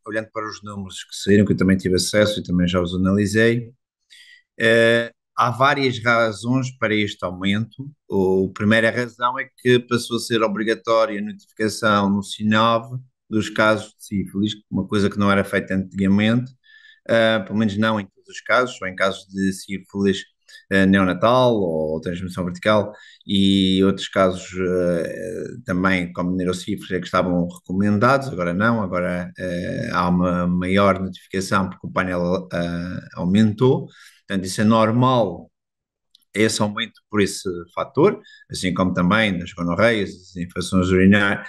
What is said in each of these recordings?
olhando para os números que saíram, que eu também tive acesso e também já os analisei, há várias razões para este aumento. A primeira razão é que passou a ser obrigatória a notificação no SINAV dos casos de sífilis, uma coisa que não era feita antigamente, pelo menos não em todos os casos, só em casos de sífilis neonatal ou transmissão vertical e outros casos também como neurosífilis é que estavam recomendados, agora não, agora há uma maior notificação porque o painel aumentou, portanto isso é normal, esse aumento por esse fator, assim como também nas gonorreias, as infecções urinárias,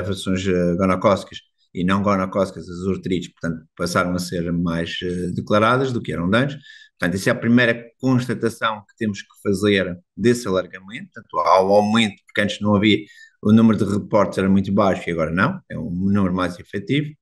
infecções gonocócicas e não gonocócicas, as urtrites, portanto, passaram a ser mais declaradas do que eram de antes. Portanto, essa é a primeira constatação que temos que fazer desse alargamento. Portanto, há um aumento, porque antes não havia, o número de reportes era muito baixo e agora não, é um número mais efetivo.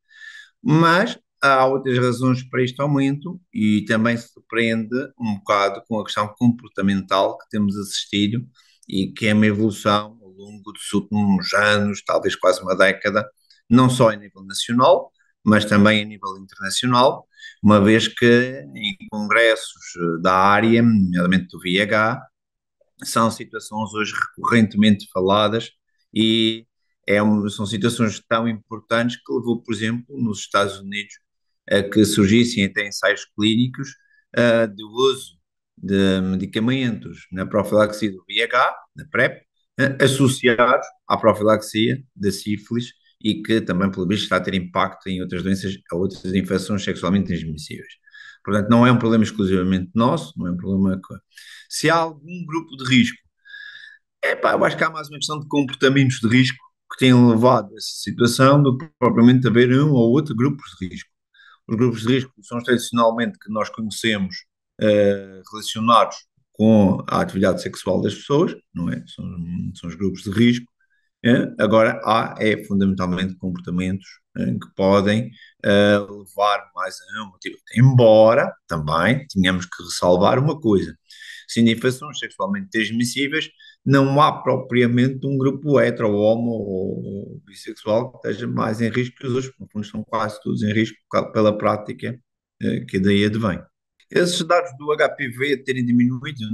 Mas há outras razões para este aumento e também se surpreende um bocado com a questão comportamental que temos assistido e que é uma evolução ao longo dos últimos anos, talvez quase uma década, não só a nível nacional, mas também a nível internacional, uma vez que em congressos da área, nomeadamente do VIH, são situações hoje recorrentemente faladas e são situações tão importantes que levou, por exemplo, nos Estados Unidos, a que surgissem até ensaios clínicos de uso de medicamentos na profilaxia do VIH, na PrEP, associados à profilaxia da sífilis e que também, pelo visto, está a ter impacto em outras doenças, outras infecções sexualmente transmissíveis. Portanto, não é um problema exclusivamente nosso, não é um problema se há algum grupo de risco, eu acho que há mais uma questão de comportamentos de risco que têm levado a essa situação do que propriamente haver um ou outro grupos de risco. Os grupos de risco são os tradicionalmente que nós conhecemos relacionados com a atividade sexual das pessoas, não é? São os grupos de risco. Agora, há fundamentalmente comportamentos que podem levar mais a um motivo. Embora também tenhamos que ressalvar uma coisa: se em infecções sexualmente transmissíveis não há propriamente um grupo hetero, homo ou bissexual que esteja mais em risco que os outros, no fundo estão quase todos em risco pela prática que daí advém. Esses dados do HPV terem diminuído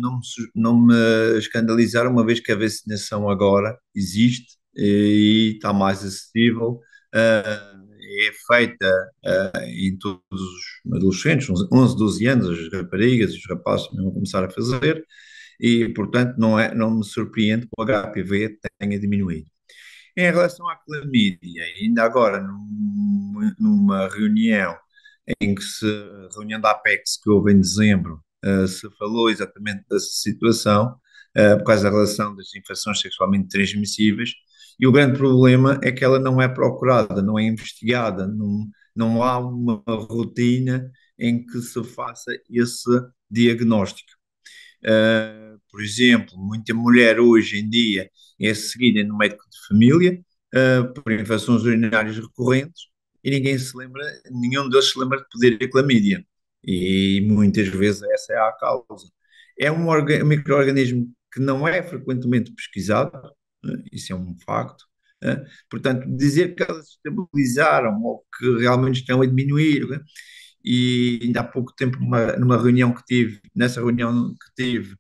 não me escandalizaram, uma vez que a vacinação agora existe e está mais acessível, é feita em todos os adolescentes, uns 11, 12 anos, as raparigas e os rapazes também vão começar a fazer, e portanto não me surpreende que o HPV tenha diminuído. Em relação à clamídia, ainda agora numa reunião reunião da Apex que houve em dezembro, se falou exatamente dessa situação, por causa da relação das infecções sexualmente transmissíveis, e o grande problema é que ela não é procurada, não é investigada, não há uma rotina em que se faça esse diagnóstico. Por exemplo, muita mulher hoje em dia é seguida no médico de família por infecções urinárias recorrentes e nenhum deles se lembra de pedir a clamídia. E muitas vezes essa é a causa. É um micro-organismo que não é frequentemente pesquisado, isso é um facto. Portanto, dizer que elas se estabilizaram ou que realmente estão a diminuir, e ainda há pouco tempo, numa reunião que tive, nessa reunião que tive,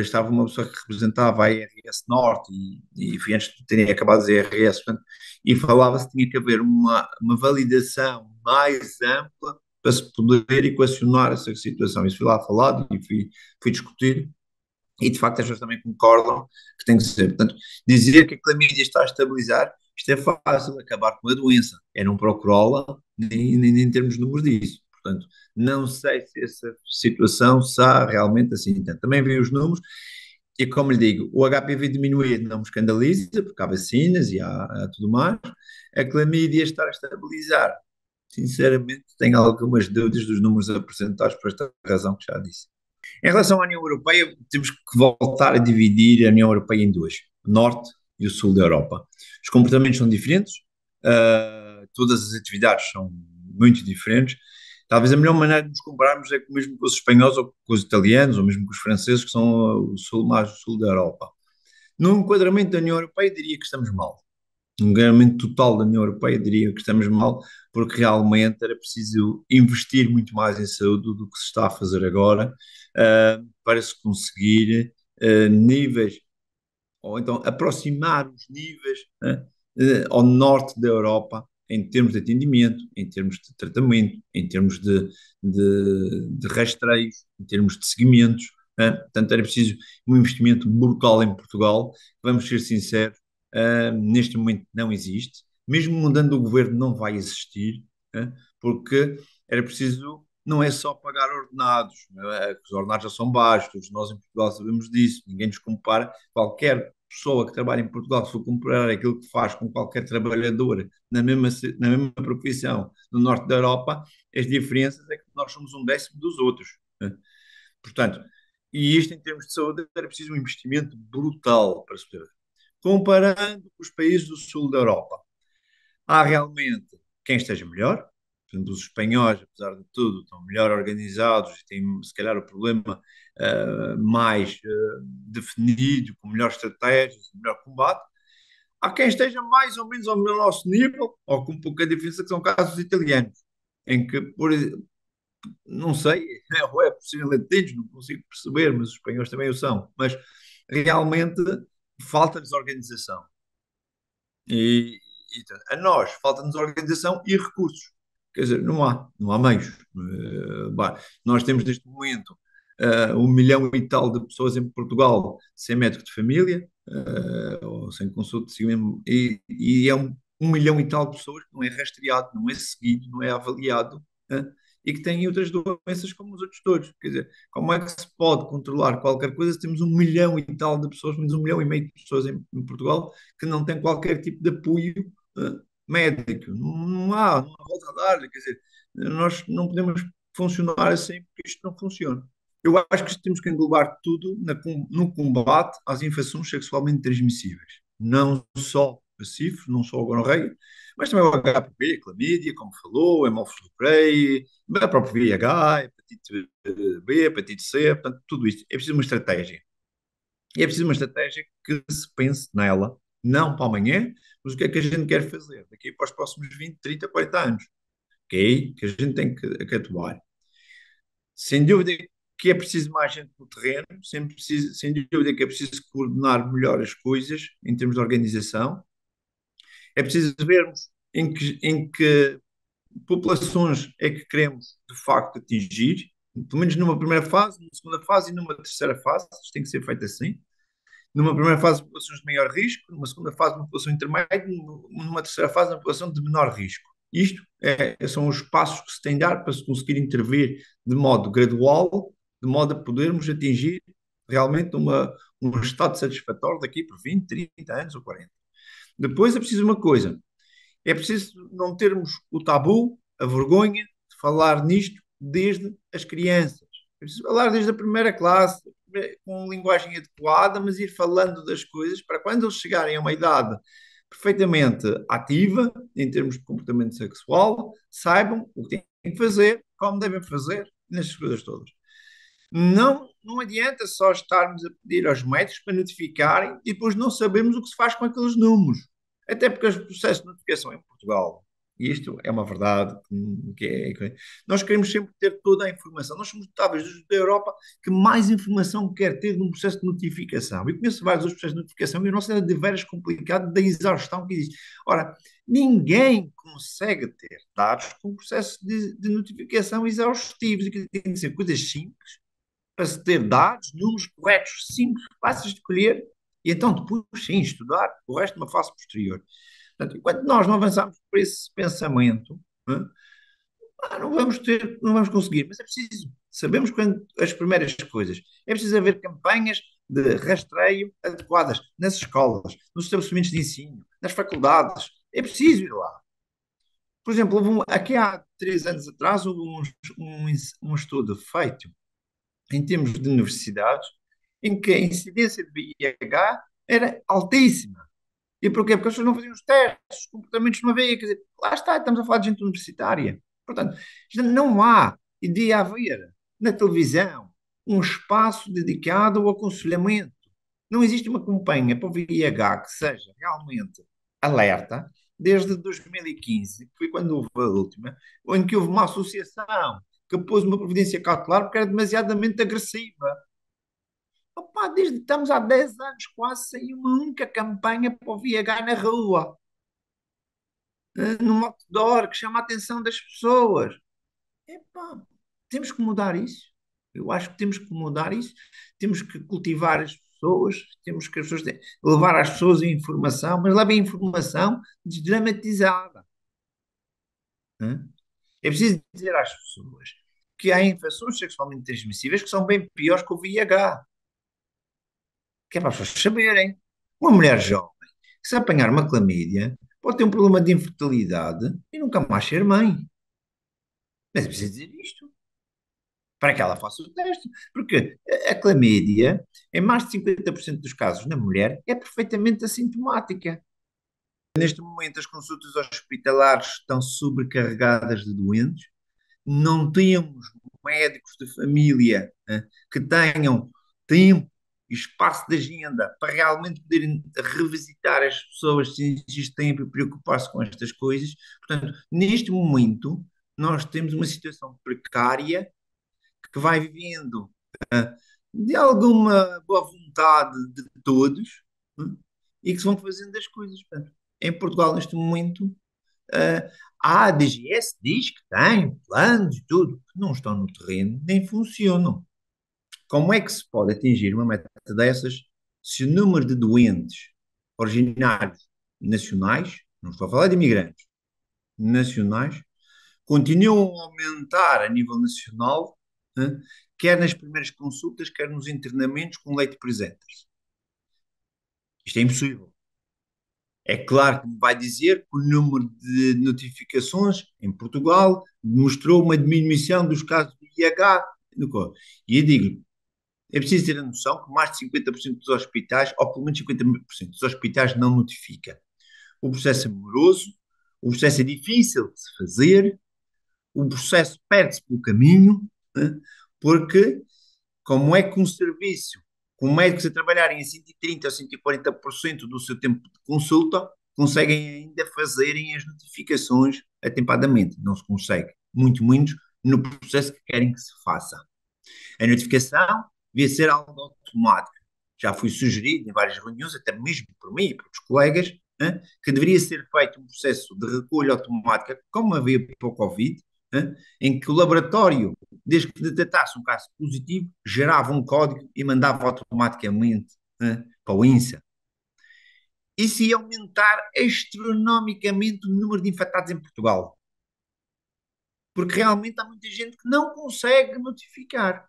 estava uma pessoa que representava a IRS Norte e foi antes de terem acabado a IRS, portanto, e falava-se que tinha que haver uma validação mais ampla para se poder equacionar essa situação. Isso foi lá falado e fui discutir, e de facto as pessoas também concordam que tem que ser. Portanto, dizer que a clamídia está a estabilizar, isto é fácil, acabar com a doença. É não procurá-la, nem em termos de números disso. Portanto, não sei se essa situação está realmente assim. Então, também vi os números, e como lhe digo, o HPV diminuir não me escandaliza, porque há vacinas e há tudo mais. A clamídia estar a estabilizar, sinceramente, tenho algumas dúvidas dos números apresentados por esta razão que já disse. Em relação à União Europeia, temos que voltar a dividir a União Europeia em duas, o Norte e o Sul da Europa. Os comportamentos são diferentes, todas as atividades são muito diferentes. Talvez a melhor maneira de nos compararmos é mesmo com os espanhóis ou com os italianos ou mesmo com os franceses, que são mais o Sul da Europa. No enquadramento da União Europeia, diria que estamos mal. um ganhamento total da União Europeia, diria que estamos mal, porque realmente era preciso investir muito mais em saúde do que se está a fazer agora, para se conseguir níveis, ou então aproximar os níveis ao norte da Europa em termos de atendimento, em termos de tratamento, em termos de rastreios, em termos de seguimentos. Portanto, era preciso um investimento brutal em Portugal. Vamos ser sinceros, neste momento não existe. Mesmo mudando o governo, não vai existir, porque era preciso, não é só pagar ordenados, não é? Que os ordenados já são baixos, nós em Portugal sabemos disso, ninguém nos compara. Qualquer pessoa que trabalha em Portugal, se for comparar aquilo que faz com qualquer trabalhador na mesma profissão no norte da Europa, as diferenças é que nós somos um décimo dos outros, né? Portanto, e isto em termos de saúde era preciso um investimento brutal para se ter. Comparando os países do sul da Europa, há realmente quem esteja melhor. Por exemplo, os espanhóis, apesar de tudo, estão melhor organizados e têm, se calhar, o problema mais definido, com melhores estratégias, melhor combate. Há quem esteja mais ou menos ao nosso nível, ou com pouca diferença, que são casos italianos, em que, não sei, ou é possível latinos, não consigo perceber, mas os espanhóis também o são, mas realmente falta-lhes organização. A nós falta-nos organização e recursos. Quer dizer, não há meios. Nós temos neste momento 1 milhão e tal de pessoas em Portugal sem médico de família, ou sem consulta de seguimento, e é 1 milhão e tal de pessoas que não é rastreado, não é seguido, não é avaliado, e que têm outras doenças como os outros todos. Quer dizer, como é que se pode controlar qualquer coisa se temos 1 milhão e tal de pessoas, menos 1 milhão e meio de pessoas em Portugal que não têm qualquer tipo de apoio médico? Não há volta a dar. Quer dizer, nós não podemos funcionar assim porque isto não funciona. Eu acho que temos que englobar tudo no combate às infecções sexualmente transmissíveis. Não só a sífilis, não só a gonorreia, mas também o HPV, a clamídia, como falou, a hemófilos do Crei, a própria VIH, hepatite B, hepatite C, portanto, tudo isto. É preciso uma estratégia. E é preciso uma estratégia que se pense nela, não para amanhã, mas o que é que a gente quer fazer daqui para os próximos 20, 30, 40 anos. Ok? Que a gente tem que atuar. Sem dúvida que é preciso mais gente no terreno, sem dúvida que é preciso coordenar melhor as coisas em termos de organização. É preciso vermos em que populações é que queremos de facto atingir, pelo menos numa primeira fase, numa segunda fase e numa terceira fase. Isto tem que ser feito assim. Numa primeira fase, populações de maior risco, numa segunda fase, uma população intermédia, numa terceira fase, uma população de menor risco. Isto são os passos que se tem de dar para se conseguir intervir de modo gradual, de modo a podermos atingir realmente um estado satisfatório daqui por 20, 30 anos ou 40. Depois é preciso uma coisa, é preciso não termos o tabu, a vergonha de falar nisto desde as crianças. É preciso falar desde a primeira classe, com linguagem adequada, mas ir falando das coisas para quando eles chegarem a uma idade perfeitamente ativa, em termos de comportamento sexual, saibam o que têm que fazer, como devem fazer, nestas coisas todas. Não adianta só estarmos a pedir aos médicos para notificarem e depois não sabemos o que se faz com aqueles números. Até porque os processos de notificação em Portugal, e isto é uma verdade, nós queremos sempre ter toda a informação. Nós somos talvez da Europa que mais informação quer ter num processo de notificação. Eu conheço vários outros processos de notificação e o nosso é de veras complicado da exaustão que existe. Ora, ninguém consegue ter dados com processo de notificação exaustivos, e que tem que ser coisas simples para se ter dados, números corretos, simples, fáceis de colher, e então depois sim estudar o resto de uma fase posterior. Portanto, enquanto nós não avançarmos por esse pensamento, não vamos conseguir, mas é preciso, sabemos quando as primeiras coisas, é preciso haver campanhas de rastreio adequadas nas escolas, nos estabelecimentos de ensino, nas faculdades, é preciso ir lá. Por exemplo, aqui há 3 anos atrás houve um estudo feito em termos de universidades, em que a incidência de VIH era altíssima. E porquê? Porque as pessoas não faziam os testes, os comportamentos não havia. Quer dizer, lá está, estamos a falar de gente universitária. Portanto, não há, e de haver na televisão um espaço dedicado ao aconselhamento. Não existe uma campanha para o VIH que seja realmente. alerta desde 2015, que foi quando houve a última, em que houve uma associação que pôs uma providência cautelar porque era demasiadamente agressiva. Opa, estamos há 10 anos quase sem uma única campanha para o VH na rua, num outdoor que chama a atenção das pessoas. Epá, temos que mudar isso. Eu acho que temos que mudar isso. Temos que cultivar as pessoas, temos que levar às pessoas a informação, mas levem a informação desdramatizada. Hã? É preciso dizer às pessoas que há infecções sexualmente transmissíveis que são bem piores que o VIH, que é para as pessoas saberem. Uma mulher jovem, que se apanhar uma clamídia, pode ter um problema de infertilidade e nunca mais ser mãe. Mas é preciso dizer isto para que ela faça o teste. Porque a clamídia, em mais de 50% dos casos na mulher, é perfeitamente assintomática. Neste momento, as consultas hospitalares estão sobrecarregadas de doentes. Não temos médicos de família que tenham tempo e espaço de agenda para realmente poderem revisitar as pessoas se existe tempo e preocupar-se com estas coisas. Portanto, neste momento, nós temos uma situação precária que vai vivendo de alguma boa vontade de todos, e que se vão fazendo as coisas. Portanto, em Portugal, neste momento, Uh, a DGS diz que tem planos e tudo, que não estão no terreno, nem funcionam. Como é que se pode atingir uma meta dessas se o número de doentes originários nacionais, não estou a falar de imigrantes, nacionais, continuam a aumentar a nível nacional, quer nas primeiras consultas, quer nos internamentos com leite presentes? Isto é impossível. É claro que me vai dizer que o número de notificações em Portugal mostrou uma diminuição dos casos de IH. E eu digo, é preciso ter a noção que mais de 50% dos hospitais, ou pelo menos 50% dos hospitais, não notifica. O processo é moroso, o processo é difícil de se fazer, o processo perde-se pelo caminho, porque como é que um serviço, com médicos a trabalharem em 130% ou 140% do seu tempo de consulta, conseguem ainda fazerem as notificações atempadamente? Não se consegue, muito menos no processo que querem que se faça. A notificação devia ser algo automático. Já foi sugerido em várias reuniões, até mesmo por mim e por outros colegas, que deveria ser feito um processo de recolha automática, como havia para o Covid, em que o laboratório, desde que detectasse um caso positivo, gerava um código e mandava automaticamente para o INSA. Isso ia aumentar astronomicamente o número de infectados em Portugal, porque realmente há muita gente que não consegue notificar.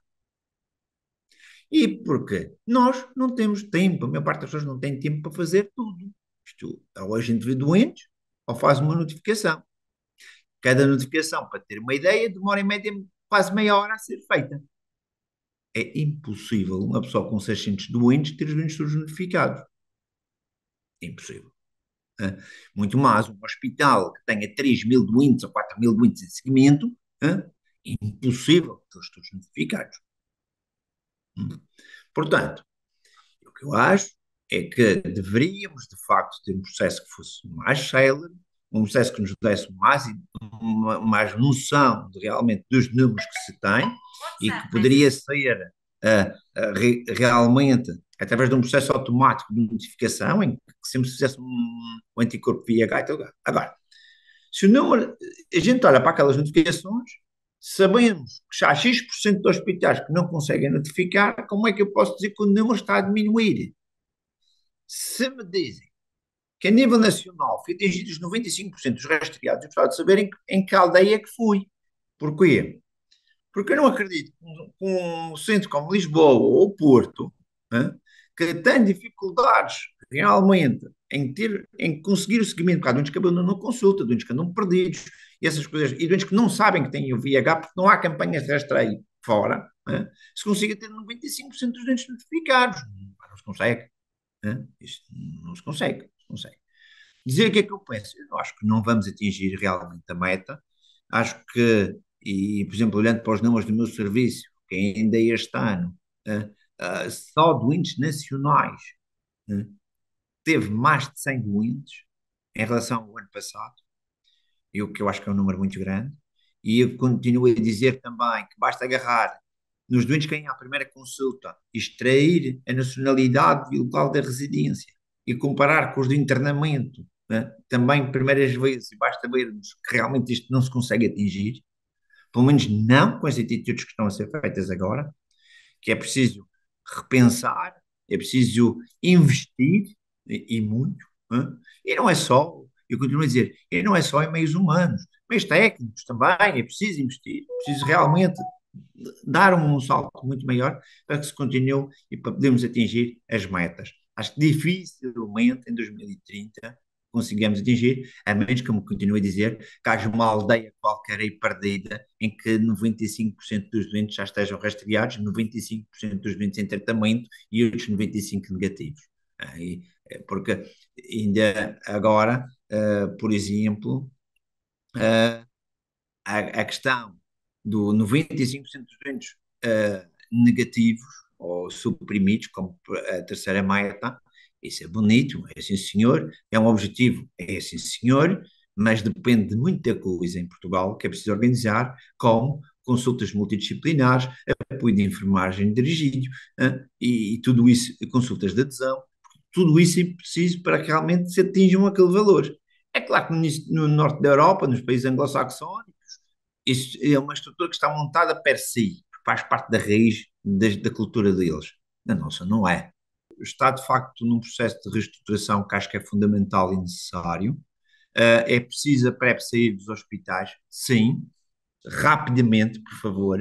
E porque nós não temos tempo, a maior parte das pessoas não tem tempo para fazer tudo. Isto, ou a gente vê doentes, ou faz uma notificação. Cada notificação, para ter uma ideia, demora em média quase meia hora a ser feita. É impossível uma pessoa com 600 doentes ter os doentes todos notificados. É impossível. Muito mais um hospital que tenha 3.000 doentes ou 4.000 doentes em seguimento, é impossível ter os todos notificados. Portanto, o que eu acho é que deveríamos, de facto, ter um processo que fosse mais célere, um processo que nos desse mais noção de, realmente dos números que se tem e que poderia ser realmente através de um processo automático de notificação em que sempre se fizesse um anticorpo VIH. Agora, se o número, a gente olha para aquelas notificações, sabemos que já há X% de hospitais que não conseguem notificar, como é que eu posso dizer que o número está a diminuir? Se me dizem que a nível nacional foi atingido os 95% dos rastreados, eu gostava de saber em que aldeia é que fui. Porquê? Porque eu não acredito que um centro como Lisboa ou Porto, que tem dificuldades realmente em conseguir o seguimento, porque há doentes que abandonam na consulta, doentes que andam perdidos, e essas coisas, e doentes que não sabem que têm o VIH porque não há campanhas de rastreio fora, se consiga ter 95% dos doentes notificados. Não se consegue. Isto não se consegue. Não se consegue. Dizer o que é que eu penso? Eu acho que não vamos atingir realmente a meta. Acho que, e por exemplo, olhando para os números do meu serviço, que ainda este ano, só doentes nacionais, teve mais de 100 doentes, em relação ao ano passado, e o que eu acho que é um número muito grande. E eu continuo a dizer também que basta agarrar nos doentes que vêm à primeira consulta, extrair a nacionalidade e o local da residência e comparar com os de internamento, né? Também primeiras vezes, e basta vermos que realmente isto não se consegue atingir, pelo menos não com as atitudes que estão a ser feitas agora, que é preciso repensar, é preciso investir e muito, né? E não é só, eu continuo a dizer, e não é só em meios humanos, meios técnicos também, é preciso investir, é preciso realmente dar um salto muito maior para que se continue e para podermos atingir as metas. Acho que dificilmente em 2030 conseguimos atingir, a menos, como continuo a dizer, que haja uma aldeia qualquer aí perdida em que 95% dos doentes já estejam rastreados, 95% dos doentes em tratamento e outros 95% negativos. Porque ainda agora, por exemplo, a questão do 95% dos doentes negativos ou suprimidos, como a terceira meta, isso é bonito, é sim senhor, é um objetivo, é sim senhor, mas depende de muita coisa em Portugal que é preciso organizar, como consultas multidisciplinares, apoio de enfermagem dirigido, e tudo isso, consultas de adesão, tudo isso é preciso para que realmente se atinjam aquele valor. É claro que no norte da Europa, nos países anglo-saxónicos, isso é uma estrutura que está montada per si, faz parte da raiz da cultura deles. Na nossa, não é. Está, de facto, num processo de reestruturação que acho que é fundamental e necessário. É preciso a PrEP sair dos hospitais? Sim, rapidamente, por favor,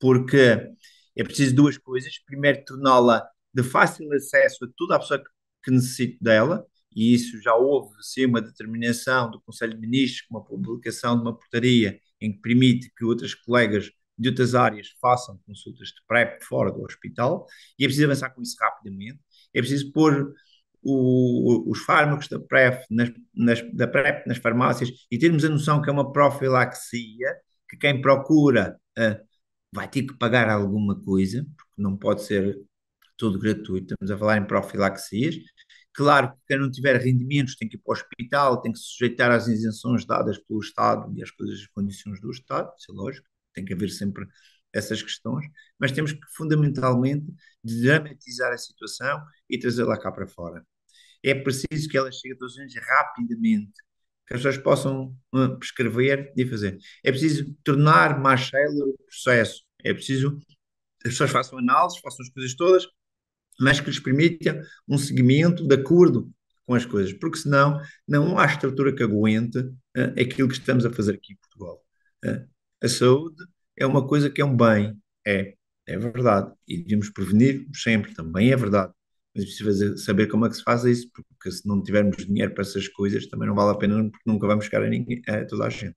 porque é preciso duas coisas. Primeiro, torná-la de fácil acesso a toda a pessoa que necessite dela, e isso já houve sim uma determinação do Conselho de Ministros, com uma publicação de uma portaria em que permite que outras colegas de outras áreas façam consultas de PrEP fora do hospital, e é preciso avançar com isso rapidamente. É preciso pôr os fármacos da PrEP nas farmácias e termos a noção que é uma profilaxia, que quem procura vai ter que pagar alguma coisa, porque não pode ser tudo gratuito. Estamos a falar em profilaxias. Claro que quem não tiver rendimentos tem que ir para o hospital, tem que se sujeitar às isenções dadas pelo Estado e às coisas, as condições do Estado, isso é lógico, tem que haver sempre essas questões, mas temos que fundamentalmente dramatizar a situação e trazê-la cá para fora. É preciso que ela chegue a todos os anos rapidamente, que as pessoas possam prescrever e fazer. É preciso tornar mais célere o processo. É preciso que as pessoas façam análises, façam as coisas todas, mas que lhes permita um seguimento de acordo com as coisas, porque senão não há estrutura que aguente aquilo que estamos a fazer aqui em Portugal. A saúde é uma coisa que é um bem, é verdade, e devemos prevenir sempre, também é verdade, mas é preciso saber como é que se faz isso, porque se não tivermos dinheiro para essas coisas, também não vale a pena, porque nunca vamos chegar a, ninguém, a toda a gente.